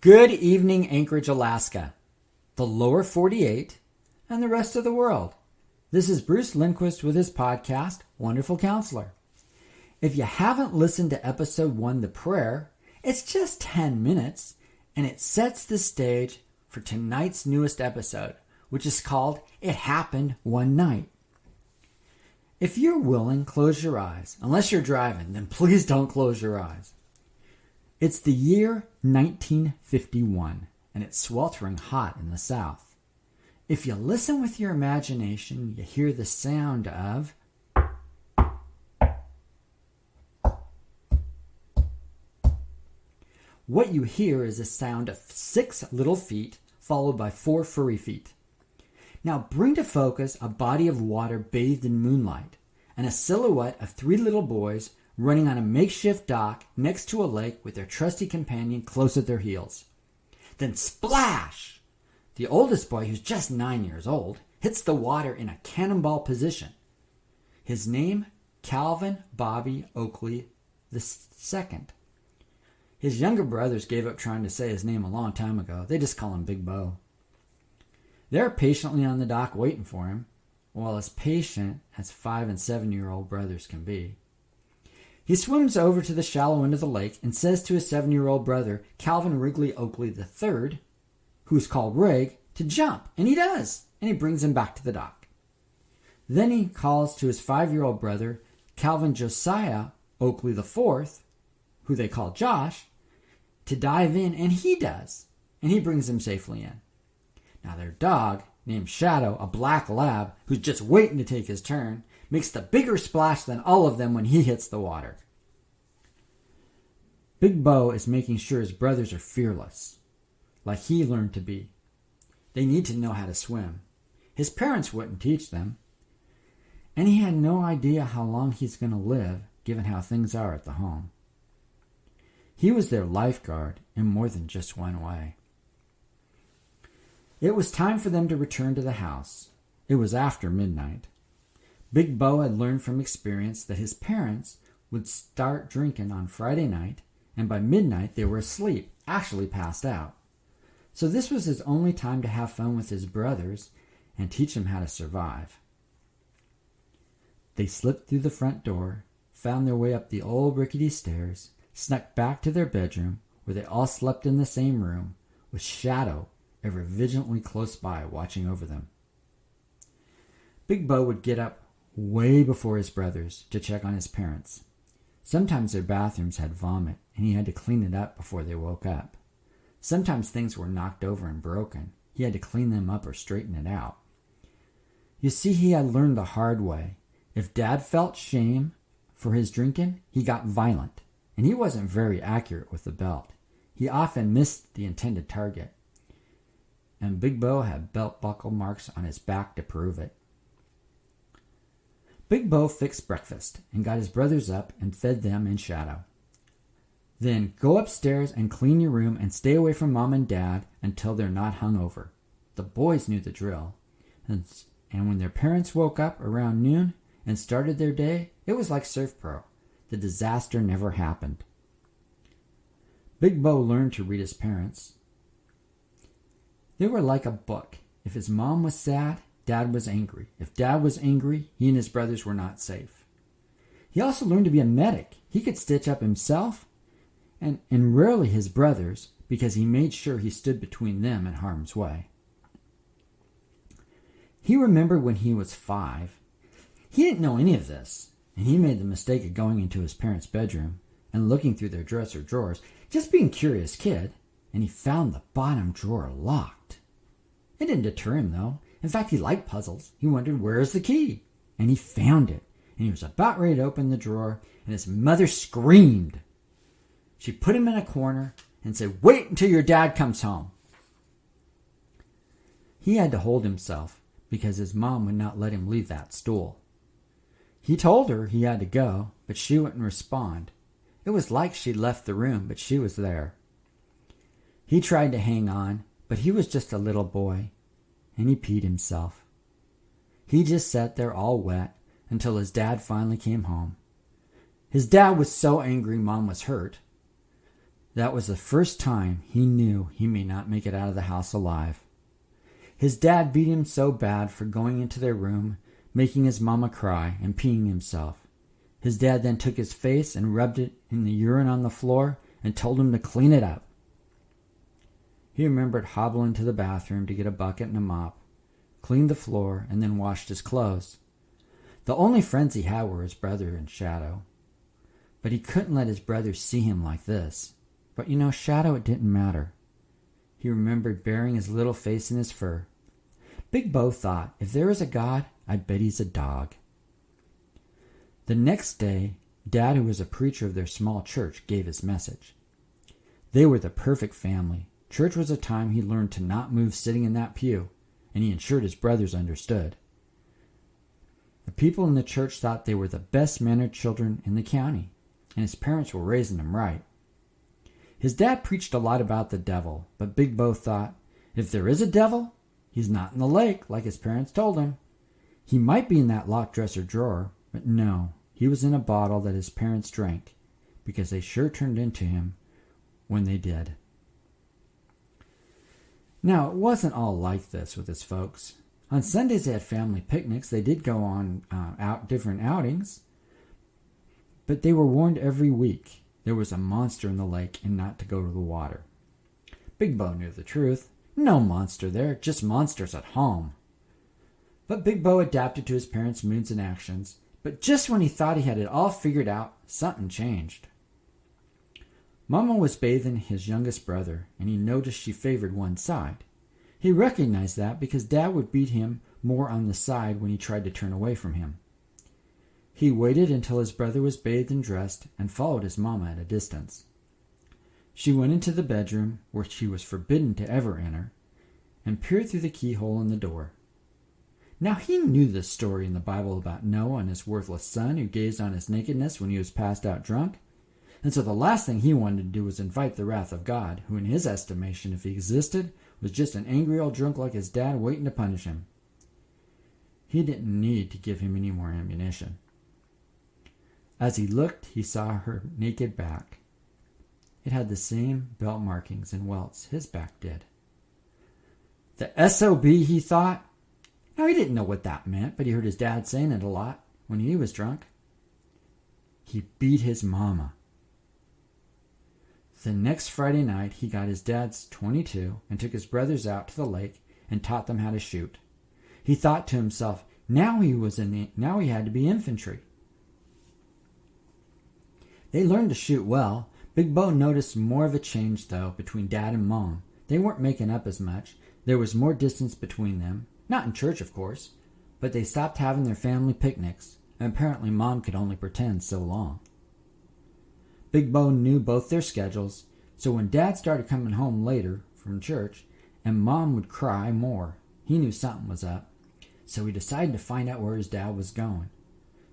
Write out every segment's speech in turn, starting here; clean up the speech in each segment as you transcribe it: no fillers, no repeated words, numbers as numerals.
Good evening, Anchorage, Alaska, the lower 48, and the rest of the world. This is Bruce Lindquist with his podcast, Wonderful Counselor. If you haven't listened to episode 1, The Prayer, it's just 10 minutes, and it sets the stage for tonight's newest episode, which is called It Happened One Night. If you're willing, close your eyes. Unless you're driving, then please don't close your eyes. It's the year 1951, and it's sweltering hot in the South. If you listen with your imagination, you hear the sound of what you hear is a sound of 6 little feet followed by 4 furry feet. Now bring to focus a body of water bathed in moonlight and a silhouette of 3 little boys running on a makeshift dock next to a lake with their trusty companion close at their heels. Then splash! The oldest boy, who's just 9 years old, hits the water in a cannonball position. His name, Calvin Bobby Oakley II. His younger brothers gave up trying to say his name a long time ago. They just call him Big Bo. They're patiently on the dock waiting for him, well, as patient as 5 and 7-year-old brothers can be. He swims over to the shallow end of the lake and says to his 7-year-old brother, Calvin Wrigley Oakley III, who's called Rig, to jump, and he does, and he brings him back to the dock. Then he calls to his 5-year-old brother, Calvin Josiah Oakley IV, who they call Josh, to dive in, and he does, and he brings him safely in. Now their dog, named Shadow, a black lab, who's just waiting to take his turn, makes the bigger splash than all of them when he hits the water. Big Bo is making sure his brothers are fearless, like he learned to be. They need to know how to swim. His parents wouldn't teach them, and he had no idea how long he's going to live, given how things are at the home. He was their lifeguard in more than just one way. It was time for them to return to the house. It was after midnight. Big Bo had learned from experience that his parents would start drinking on Friday night, and by midnight they were asleep, actually passed out. So this was his only time to have fun with his brothers and teach them how to survive. They slipped through the front door, found their way up the old rickety stairs, snuck back to their bedroom, where they all slept in the same room, with Shadow ever vigilantly close by watching over them. Big Bo would get up way before his brothers to check on his parents. Sometimes their bathrooms had vomit, and he had to clean it up before they woke up. Sometimes things were knocked over and broken. He had to clean them up or straighten it out. You see, he had learned the hard way. If Dad felt shame for his drinking, he got violent, and he wasn't very accurate with the belt. He often missed the intended target, and Big Bo had belt buckle marks on his back to prove it. Big Bo fixed breakfast and got his brothers up and fed them in Shadow. Then go upstairs and clean your room and stay away from Mom and Dad until they're not hungover. The boys knew the drill. And when their parents woke up around noon and started their day, it was like Surf Pro. The disaster never happened. Big Bo learned to read his parents. They were like a book. If his mom was sad, Dad was angry. If Dad was angry, he and his brothers were not safe. He also learned to be a medic. He could stitch up himself and rarely his brothers, because he made sure he stood between them and harm's way. He remembered when he was 5. He didn't know any of this, and he made the mistake of going into his parents' bedroom and looking through their dresser drawers, just being a curious kid, and he found the bottom drawer locked. It didn't deter him, though. In fact, he liked puzzles. He wondered, where's the key? And he found it. And he was about ready to open the drawer, and his mother screamed. She put him in a corner and said, wait until your dad comes home. He had to hold himself because his mom would not let him leave that stool. He told her he had to go, but she wouldn't respond. It was like she'd left the room, but she was there. He tried to hang on, but he was just a little boy, and he peed himself. He just sat there all wet until his dad finally came home. His dad was so angry Mom was hurt That was the first time he knew he may not make it out of the house alive. His dad beat him so bad for going into their room, making his mama cry and peeing himself. His dad then took his face and rubbed it in the urine on the floor and told him to clean it up. He remembered hobbling to the bathroom to get a bucket and a mop, cleaned the floor, and then washed his clothes. The only friends he had were his brother and Shadow. But he couldn't let his brother see him like this. But Shadow, it didn't matter. He remembered burying his little face in his fur. Big Bo thought, if there is a God, I bet he's a dog. The next day, Dad, who was a preacher of their small church, gave his message. They were the perfect family. Church was a time he learned to not move sitting in that pew, and he ensured his brothers understood. The people in the church thought they were the best-mannered children in the county, and his parents were raising them right. His dad preached a lot about the devil, but Big Bo thought, if there is a devil, he's not in the lake like his parents told him. He might be in that locked dresser drawer, but no, he was in a bottle that his parents drank, because they sure turned into him when they did. Now, it wasn't all like this with his folks. On Sundays they had family picnics. They did go on different outings, but they were warned every week there was a monster in the lake and not to go to the water. Big Bo knew the truth. No monster there, just monsters at home. But Big Bo adapted to his parents' moods and actions, but just when he thought he had it all figured out, something changed. Mama was bathing his youngest brother, and he noticed she favored one side. He recognized that because Dad would beat him more on the side when he tried to turn away from him. He waited until his brother was bathed and dressed and followed his mama at a distance. She went into the bedroom, where she was forbidden to ever enter, and peered through the keyhole in the door. Now he knew this story in the Bible about Noah and his worthless son who gazed on his nakedness when he was passed out drunk, and so the last thing he wanted to do was invite the wrath of God, who in his estimation, if he existed, was just an angry old drunk like his dad waiting to punish him. He didn't need to give him any more ammunition. As he looked, he saw her naked back. It had the same belt markings and welts his back did. The S.O.B., he thought. Now, he didn't know what that meant, but he heard his dad saying it a lot when he was drunk. He beat his mama. The next Friday night, he got his dad's .22 and took his brothers out to the lake and taught them how to shoot. He thought to himself, now he had to be infantry. They learned to shoot well. Big Bo noticed more of a change, though, between Dad and Mom. They weren't making up as much. There was more distance between them. Not in church, of course, but they stopped having their family picnics, and apparently Mom could only pretend so long. Big Bo knew both their schedules, so when Dad started coming home later from church, and Mom would cry more, he knew something was up. So he decided to find out where his dad was going.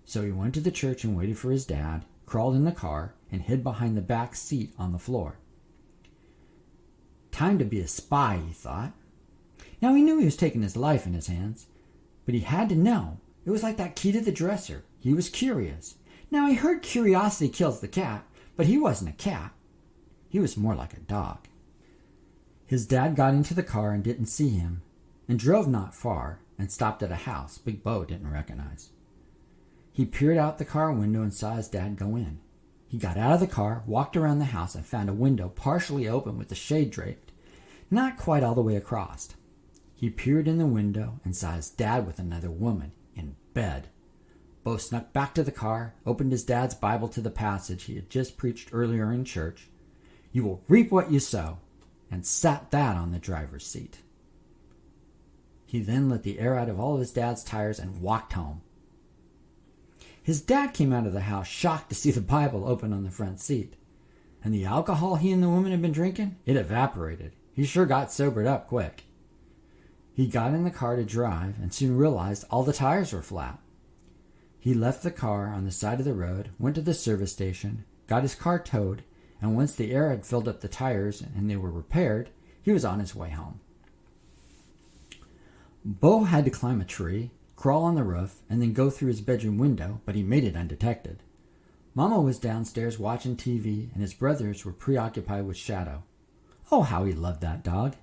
So he went to the church and waited for his dad, crawled in the car, and hid behind the back seat on the floor. Time to be a spy, he thought. Now he knew he was taking his life in his hands, but he had to know. It was like that key to the dresser. He was curious. Now he heard curiosity kills the cat, but he wasn't a cat. He was more like a dog. His dad got into the car and didn't see him, and drove not far, and stopped at a house Big Bo didn't recognize. He peered out the car window and saw his dad go in. He got out of the car, walked around the house, and found a window partially open with the shade draped, not quite all the way across. He peered in the window and saw his dad with another woman in bed. Bo snuck back to the car, opened his dad's Bible to the passage he had just preached earlier in church. You will reap what you sow, and sat that on the driver's seat. He then let the air out of all of his dad's tires and walked home. His dad came out of the house shocked to see the Bible open on the front seat. And the alcohol he and the woman had been drinking, it evaporated. He sure got sobered up quick. He got in the car to drive and soon realized all the tires were flat. He left the car on the side of the road, went to the service station, got his car towed, and once the air had filled up the tires and they were repaired, he was on his way home. Bo had to climb a tree, crawl on the roof, and then go through his bedroom window, but he made it undetected. Mama was downstairs watching TV, and his brothers were preoccupied with Shadow. Oh, how he loved that dog.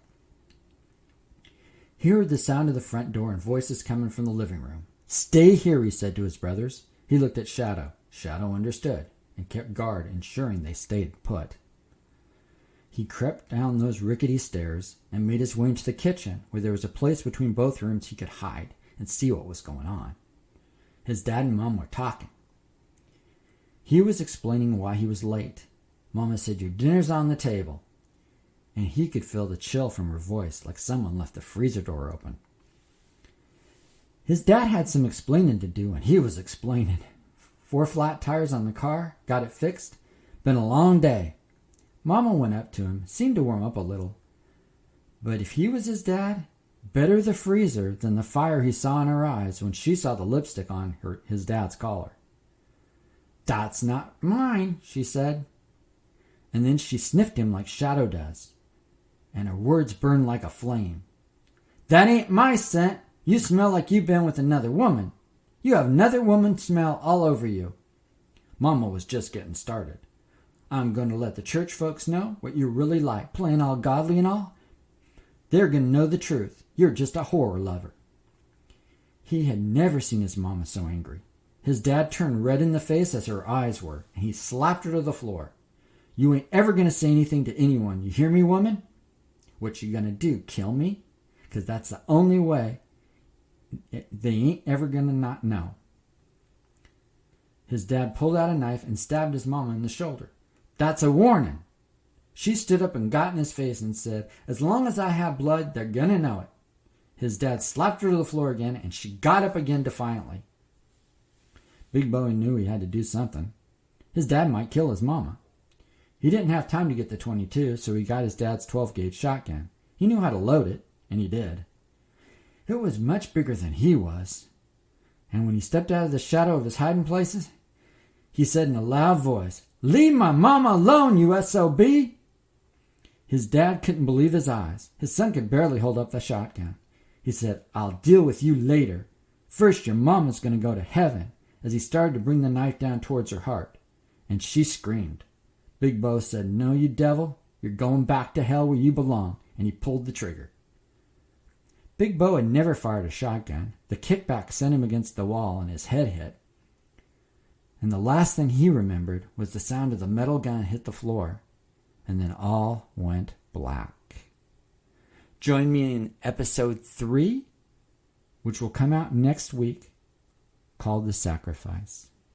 He heard the sound of the front door and voices coming from the living room. "Stay here," he said to his brothers. He looked at Shadow. Shadow understood and kept guard, ensuring they stayed put. He crept down those rickety stairs and made his way into the kitchen, where there was a place between both rooms he could hide and see what was going on. His dad and Mom were talking. He was explaining why he was late. Mama said, "Your dinner's on the table." And he could feel the chill from her voice, like someone left the freezer door open. His dad had some explaining to do, and he was explaining. 4 flat tires on the car, got it fixed. Been a long day. Mama went up to him, seemed to warm up a little. But if he was his dad, better the freezer than the fire he saw in her eyes when she saw the lipstick on his dad's collar. "That's not mine," she said. And then she sniffed him like Shadow does, and her words burned like a flame. "That ain't my scent. You smell like you've been with another woman. You have another woman's smell all over you." Mama was just getting started. "I'm going to let the church folks know what you're really like, playing all godly and all. They're going to know the truth. You're just a horror lover." He had never seen his mama so angry. His dad turned red in the face as her eyes were, and he slapped her to the floor. "You ain't ever going to say anything to anyone. You hear me, woman? What you going to do, kill me? Because that's the only way. They ain't ever going to not know." His dad pulled out a knife and stabbed his mama in the shoulder. "That's a warning." She stood up and got in his face and said, "As long as I have blood, they're going to know it." His dad slapped her to the floor again, and she got up again defiantly. Big Bowie knew he had to do something. His dad might kill his mama. He didn't have time to get the .22, so he got his dad's 12-gauge shotgun. He knew how to load it, and he did. It was much bigger than he was. And when he stepped out of the shadow of his hiding places, he said in a loud voice, "Leave my mama alone, you SOB!" His dad couldn't believe his eyes. His son could barely hold up the shotgun. He said, "I'll deal with you later. First, your mama's going to go to heaven," as he started to bring the knife down towards her heart. And she screamed. Big Bo said, "No, you devil. You're going back to hell where you belong," and he pulled the trigger. Big Bo had never fired a shotgun. The kickback sent him against the wall and his head hit. And the last thing he remembered was the sound of the metal gun hit the floor. And then all went black. Join me in episode 3, which will come out next week, called The Sacrifice.